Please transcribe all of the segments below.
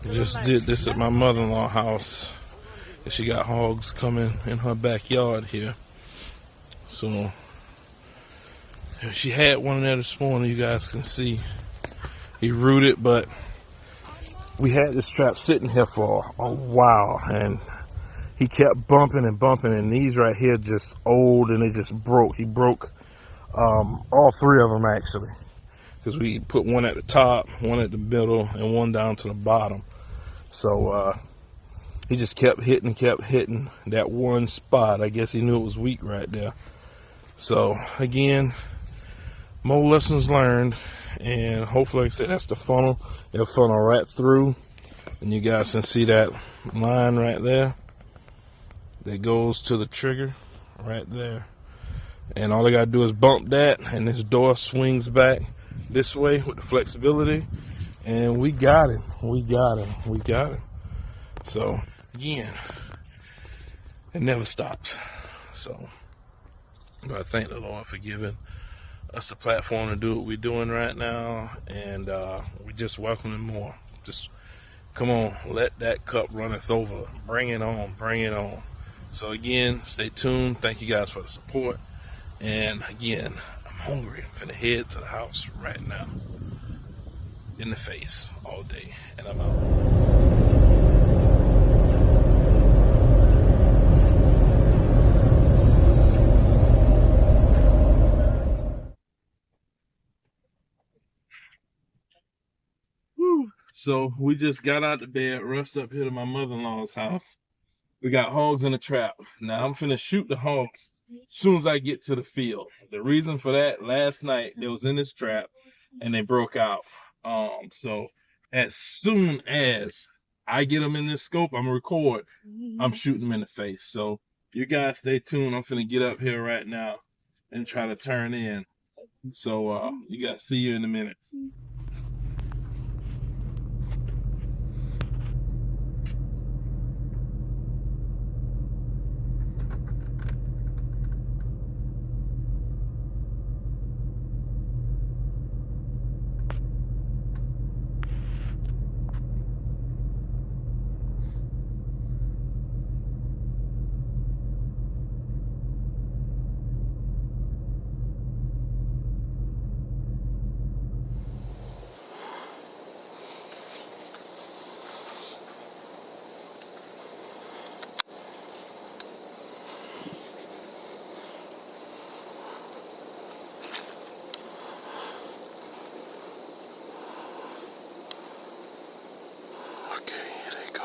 Just did this at my mother-in-law's house. She got hogs coming in her backyard here. So she had one there this morning, you guys can see. He rooted, but we had this trap sitting here for a while, and he kept bumping and bumping, and these right here just old, and they just broke. He broke all three of them actually, because we put one at the top, one at the middle, and one down to the bottom. So he just kept hitting that one spot. I guess he knew it was weak right there. So again, more lessons learned, and hopefully, like I said, that's the funnel. It'll funnel right through, and you guys can see that line right there that goes to the trigger right there. And all I gotta do is bump that, and this door swings back this way with the flexibility, and we got him. We got him. So again, it never stops. So, but I thank the Lord for giving us the platform to do what we're doing right now, and we just welcoming more. Just come on, let that cup runneth over. Bring it on, bring it on. So again, stay tuned. Thank you guys for the support. And again, I'm hungry. I'm finna head to the house right now. In the face all day, and I'm out. So we just got out of bed, rushed up here to my mother-in-law's house. We got hogs in the trap. Now I'm finna shoot the hogs as soon as I get to the field. The reason for that, last night they was in this trap and they broke out. So as soon as I get them in this scope, I'm gonna record. I'm shooting them in the face. So you guys stay tuned. I'm finna get up here right now and try to turn in. So you guys, see you in a minute. Okay, here they go.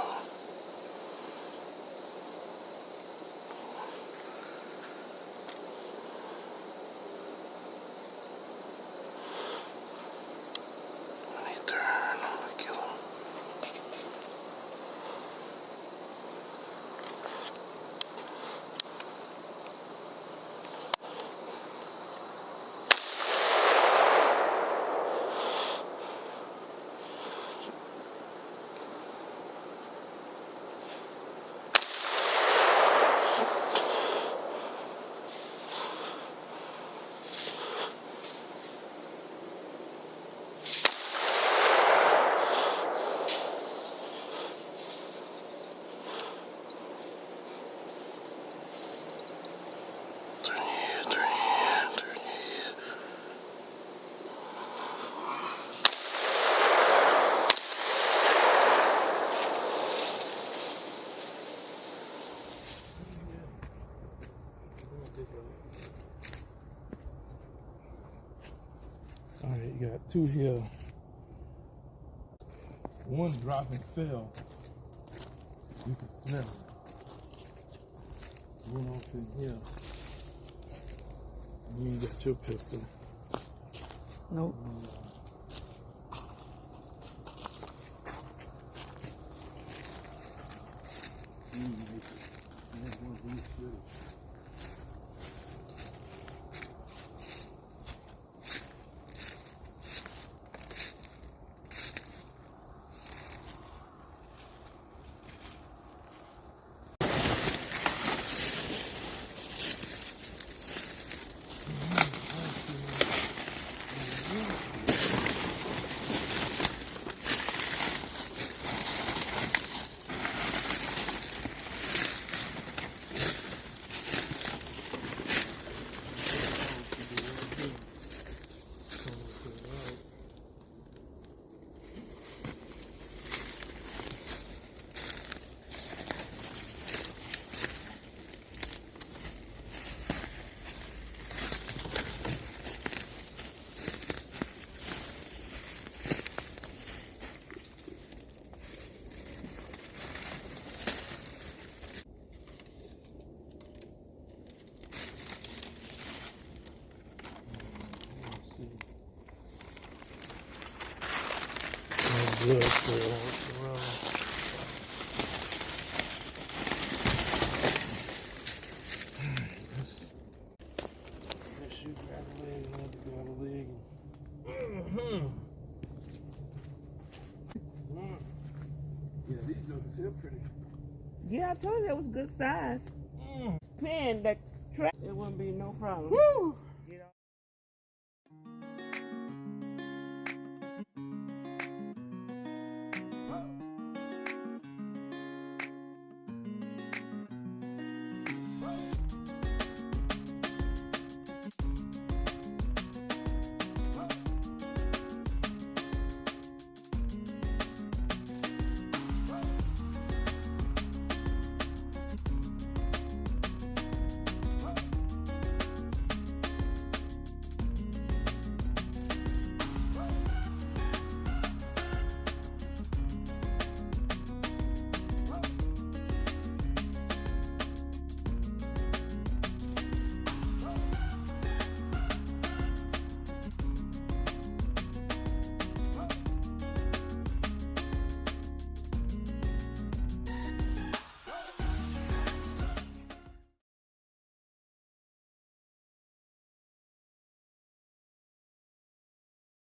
When they turn, I kill them. All right, you got two here. One drop and fell. You can smell it. One off in here. You got your pistol. Nope. Yeah, these jokers here pretty. Yeah, I told you it was good size. Man, that track, it wouldn't be no problem. Woo!